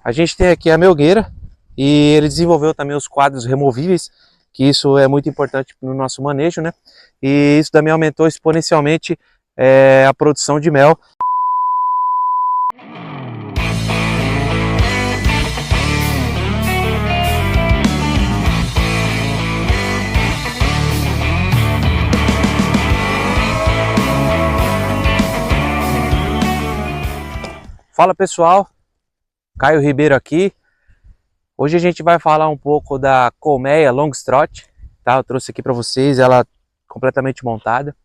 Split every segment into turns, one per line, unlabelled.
A gente tem aqui a melgueira e ele desenvolveu também os quadros removíveis, que isso é muito importante no nosso manejo, né? E isso também aumentou exponencialmente a produção de mel. Fala pessoal, Caio Ribeiro aqui. Hoje a gente vai falar um pouco da colmeia Longstrot, tá? Eu trouxe aqui para vocês ela completamente montada.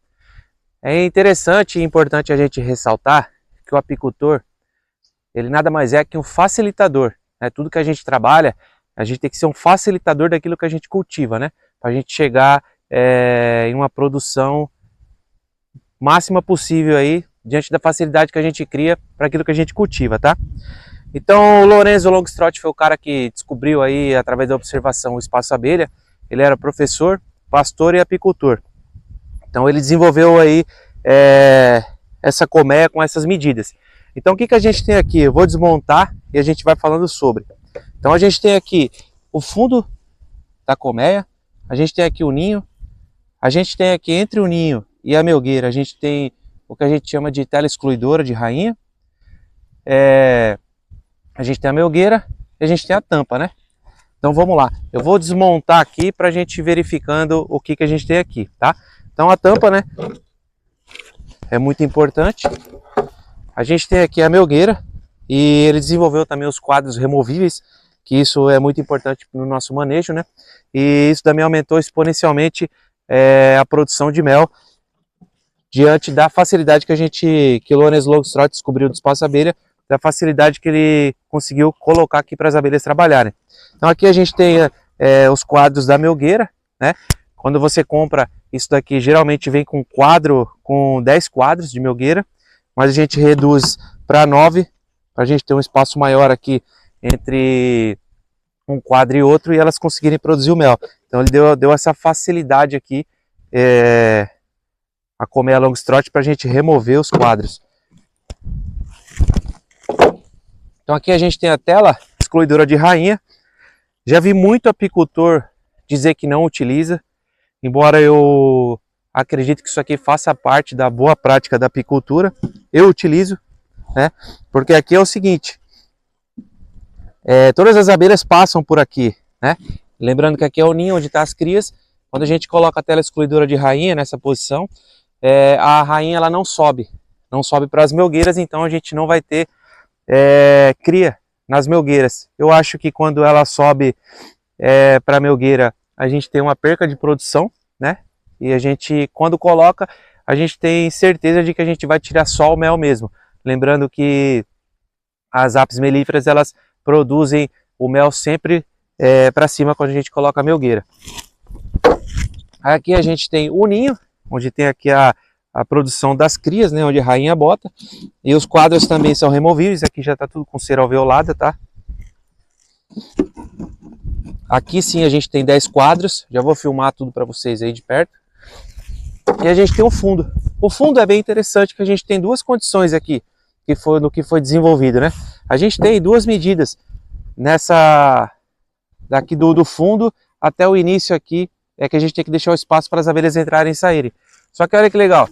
É interessante e importante a gente ressaltar que o apicultor, ele nada mais é que um facilitador, né? Tudo que a gente trabalha, a gente tem que ser um facilitador daquilo que a gente cultiva, né? Para a gente chegar em uma produção máxima possível aí, diante da facilidade que a gente cria para aquilo que a gente cultiva, tá? Então o Lorenzo Longstrot foi o cara que descobriu aí, através da observação, o espaço abelha. Ele era professor, pastor e apicultor. Então ele desenvolveu aí essa colmeia com essas medidas. Então o que a gente tem aqui? Eu vou desmontar e a gente vai falando sobre. Então a gente tem aqui o fundo da colmeia, a gente tem aqui o ninho, a gente tem aqui entre o ninho e a melgueira, a gente tem o que a gente chama de tela excluidora de rainha. A gente tem a melgueira e a gente tem a tampa, né? Então vamos lá, eu vou desmontar aqui para a gente ir verificando o que a gente tem aqui, tá? Então a tampa, né, é muito importante. A gente tem aqui a melgueira e ele desenvolveu também os quadros removíveis, que isso é muito importante no nosso manejo, né? E isso também aumentou exponencialmente a produção de mel, diante da facilidade que o Lorenzo Longstrot descobriu do espaço abelha, da facilidade que ele conseguiu colocar aqui para as abelhas trabalharem. Então aqui a gente tem os quadros da melgueira, né? Quando você compra isso daqui, geralmente vem com quadro, com 10 quadros de melgueira, mas a gente reduz para 9, para a gente ter um espaço maior aqui entre um quadro e outro e elas conseguirem produzir o mel. Então ele deu essa facilidade aqui, a colmeia Longstrot, para a gente remover os quadros. Então aqui a gente tem a tela excluidora de rainha. Já vi muito apicultor dizer que não utiliza, embora eu acredito que isso aqui faça parte da boa prática da apicultura. Eu utilizo, né? Porque aqui é o seguinte, todas as abelhas passam por aqui, né? Lembrando que aqui é o ninho onde estão as crias. Quando a gente coloca a tela excluidora de rainha nessa posição, a rainha ela não sobe para as melgueiras, então a gente não vai ter cria nas melgueiras. Eu acho que quando ela sobe para a melgueira, a gente tem uma perca de produção, né? E a gente, quando coloca, a gente tem certeza de que a gente vai tirar só o mel mesmo. Lembrando que as apis melíferas, elas produzem o mel sempre para cima quando a gente coloca a melgueira. Aqui a gente tem o ninho, onde tem aqui a produção das crias, né, onde a rainha bota. E os quadros também são removíveis. Aqui já está tudo com cera alveolada, tá? Aqui sim a gente tem 10 quadros. Já vou filmar tudo para vocês aí de perto. E a gente tem o fundo. O fundo é bem interessante, que a gente tem duas condições aqui, no que foi desenvolvido, né? A gente tem duas medidas daqui do fundo até o início aqui, que a gente tem que deixar o espaço para as abelhas entrarem e saírem. Só que olha que legal,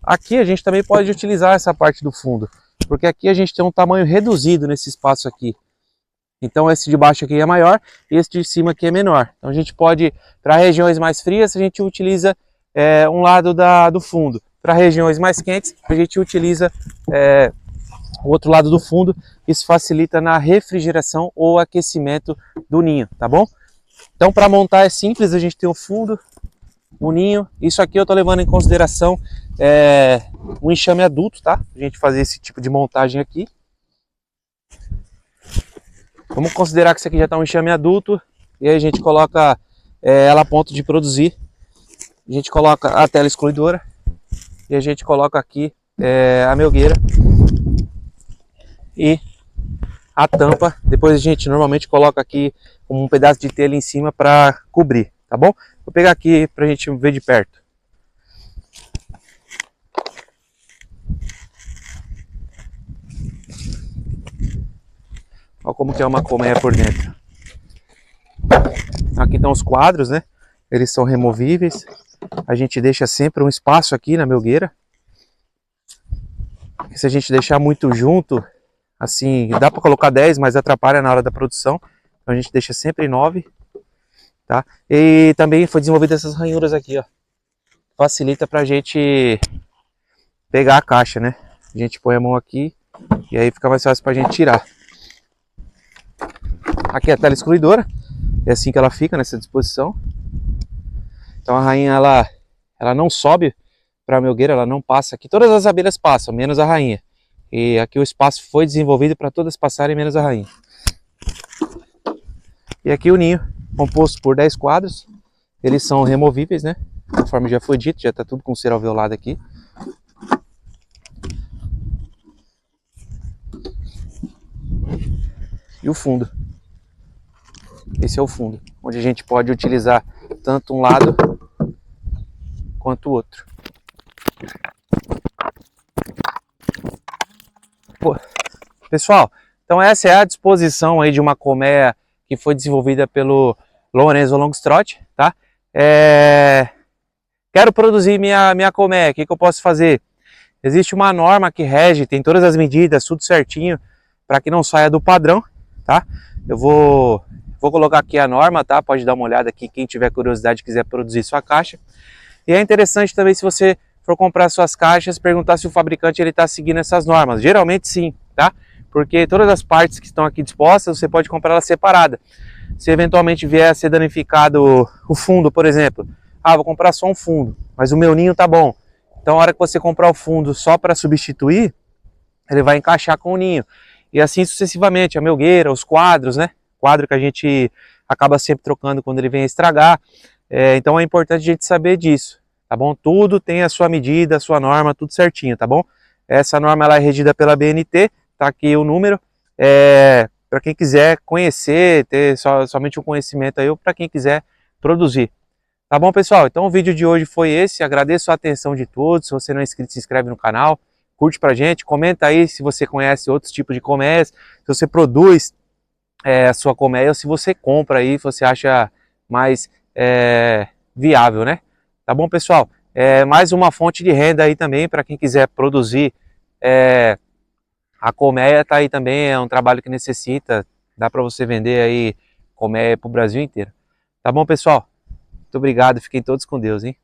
aqui a gente também pode utilizar essa parte do fundo, porque aqui a gente tem um tamanho reduzido nesse espaço aqui. Então esse de baixo aqui é maior e esse de cima aqui é menor. Então a gente pode, para regiões mais frias, a gente utiliza um lado do fundo. Para regiões mais quentes, a gente utiliza o outro lado do fundo. Isso facilita na refrigeração ou aquecimento do ninho, tá bom? Então para montar é simples, a gente tem o fundo, o ninho. Isso aqui eu tô levando em consideração o enxame adulto, tá? A gente fazer esse tipo de montagem aqui. Vamos considerar que isso aqui já está um enxame adulto. E aí a gente coloca ela a ponto de produzir. A gente coloca a tela excluidora. E a gente coloca aqui a melgueira. E a tampa. Depois a gente normalmente coloca aqui um pedaço de telha em cima para cobrir, tá bom? Vou pegar aqui para a gente ver de perto. Olha como que é uma colmeia por dentro. Aqui estão os quadros, né? Eles são removíveis. A gente deixa sempre um espaço aqui na melgueira. Se a gente deixar muito junto, assim, dá para colocar 10, mas atrapalha na hora da produção. Então a gente deixa sempre 9, tá? E também foi desenvolvida essas ranhuras aqui, ó. Facilita pra gente pegar a caixa, né? A gente põe a mão aqui e aí fica mais fácil pra gente tirar. Aqui é a tela excluidora. É assim que ela fica nessa disposição. Então a rainha, ela não sobe para a melgueira, ela não passa aqui. Todas as abelhas passam, menos a rainha. E aqui o espaço foi desenvolvido para todas passarem, menos a rainha. E aqui o ninho, composto por 10 quadros. Eles são removíveis, né? Conforme já foi dito, já está tudo com cera alveolada aqui. E o fundo. Esse é o fundo, onde a gente pode utilizar tanto um lado quanto o outro. Pô, pessoal, então essa é a disposição aí de uma colmeia que foi desenvolvida pelo Lorenzo Longstrot, tá? Quero produzir minha colmeia, o que eu posso fazer? Existe uma norma que rege, tem todas as medidas, tudo certinho, para que não saia do padrão, tá? Eu vou colocar aqui a norma, tá? Pode dar uma olhada aqui, quem tiver curiosidade quiser produzir sua caixa. E é interessante também, se você for comprar suas caixas, perguntar se o fabricante está seguindo essas normas. Geralmente sim, tá? Porque todas as partes que estão aqui dispostas, você pode comprar ela separada. Se eventualmente vier a ser danificado o fundo, por exemplo, vou comprar só um fundo, mas o meu ninho tá bom. Então, a hora que você comprar o fundo só para substituir, ele vai encaixar com o ninho. E assim sucessivamente, a melgueira, os quadros, né? Quadro que a gente acaba sempre trocando quando ele vem a estragar. Então é importante a gente saber disso, tá bom? Tudo tem a sua medida, a sua norma, tudo certinho, tá bom? Essa norma ela é regida pela BNT, tá aqui o número. Para quem quiser conhecer, ter somente um conhecimento aí, ou para quem quiser produzir. Tá bom, pessoal? Então o vídeo de hoje foi esse. Agradeço a atenção de todos. Se você não é inscrito, se inscreve no canal. Curte pra gente. Comenta aí se você conhece outros tipos de colmeias. Se você produz a sua colmeia ou se você compra aí, se você acha mais viável, né? Tá bom, pessoal? Mais uma fonte de renda aí também para quem quiser produzir a colmeia. Tá aí também. É um trabalho que necessita. Dá para você vender aí colmeia pro Brasil inteiro. Tá bom, pessoal? Muito obrigado, fiquem todos com Deus, hein?